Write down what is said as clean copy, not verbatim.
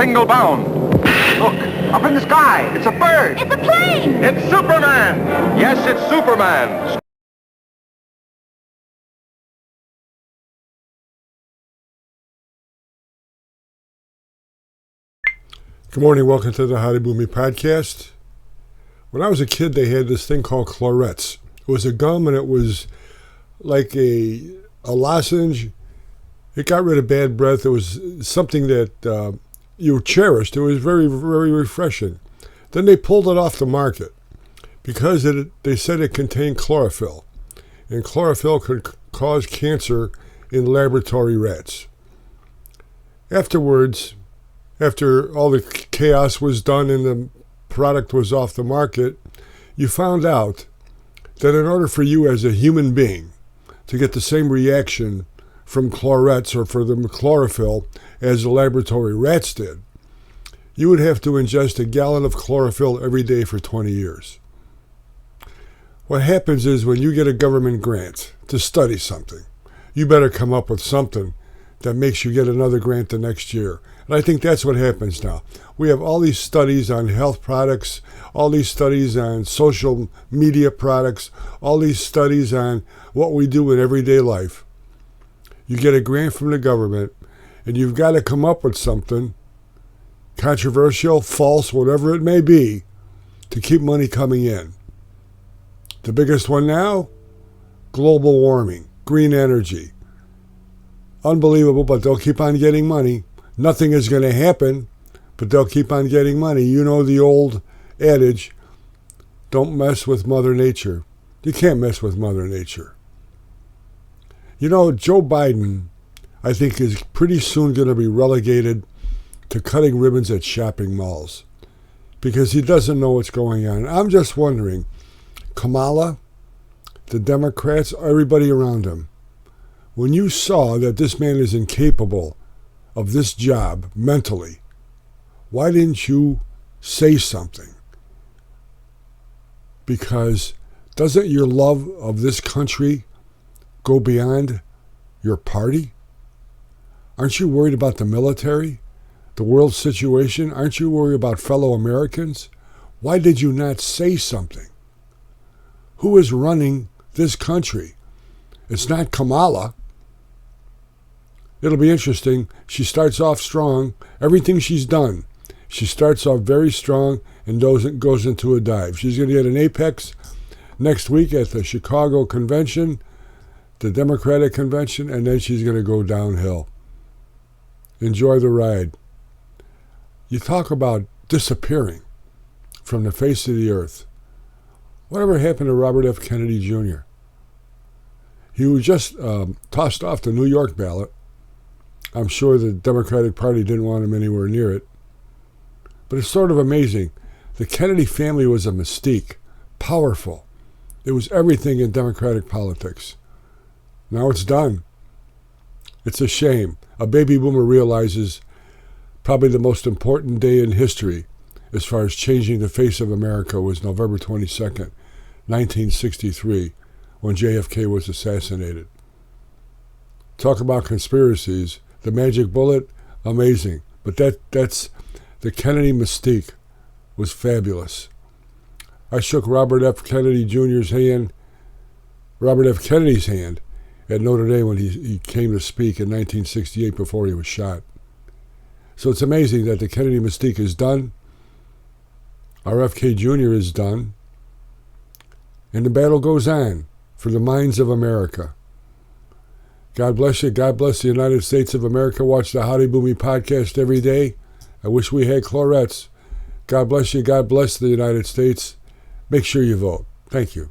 Single bound. Look, up in the sky. It's a bird. It's a plane! It's Superman. Yes, it's Superman. Good morning. Welcome to the Howdy Boomy podcast. When I was a kid, they had this thing called Clorets. It was a gum, and it was like a lozenge. It got rid of bad breath. It was something that you cherished. It was very, very refreshing. Then they pulled it off the market because they said it contained chlorophyll, and chlorophyll could cause cancer in laboratory rats. Afterwards, after all the chaos was done and the product was off the market, you found out that in order for you as a human being to get the same reaction from Clorets or for the chlorophyll as the laboratory rats did, you would have to ingest a gallon of chlorophyll every day for 20 years. What happens is when you get a government grant to study something, you better come up with something that makes you get another grant the next year. And I think that's what happens now. We have all these studies on health products, all these studies on social media products, all these studies on what we do in everyday life. You get a grant from the government, and you've got to come up with something controversial, false, whatever it may be, to keep money coming in. The biggest one now, global warming, green energy. Unbelievable, but they'll keep on getting money. Nothing is going to happen, but they'll keep on getting money. You know the old adage, don't mess with Mother Nature. You can't mess with Mother Nature. You know, Joe Biden, I think, is pretty soon going to be relegated to cutting ribbons at shopping malls because he doesn't know what's going on. I'm just wondering, Kamala, the Democrats, everybody around him, when you saw that this man is incapable of this job mentally, why didn't you say something? Because doesn't your love of this country go beyond your party? Aren't you worried about the military, the world situation? Aren't you worried about fellow Americans? Why did you not say something? Who is running this country? It's not Kamala. It'll be interesting. She starts off strong. Everything she's done, she starts off very strong and goes into a dive. She's going to get an apex next week at the Chicago convention, the Democratic convention, and then she's going to go downhill. Enjoy the ride. You talk about disappearing from the face of the earth. Whatever happened to Robert F. Kennedy Jr.? He was just tossed off the New York ballot. I'm sure the Democratic Party didn't want him anywhere near it. But it's sort of amazing. The Kennedy family was a mystique, powerful. It was everything in Democratic politics. Now it's done. It's a shame. A baby boomer realizes probably the most important day in history as far as changing the face of America was November 22nd, 1963, when JFK was assassinated. Talk about conspiracies. The magic bullet, amazing. But that's the Kennedy mystique was fabulous. I shook Robert F. Kennedy Jr.'s hand, Robert F. Kennedy's hand at Notre Dame when he came to speak in 1968 before he was shot. So it's amazing that the Kennedy mystique is done. RFK Jr. is done. And the battle goes on for the minds of America. God bless you. God bless the United States of America. Watch the Howdy Boomy podcast every day. I wish we had Clorets. God bless you. God bless the United States. Make sure you vote. Thank you.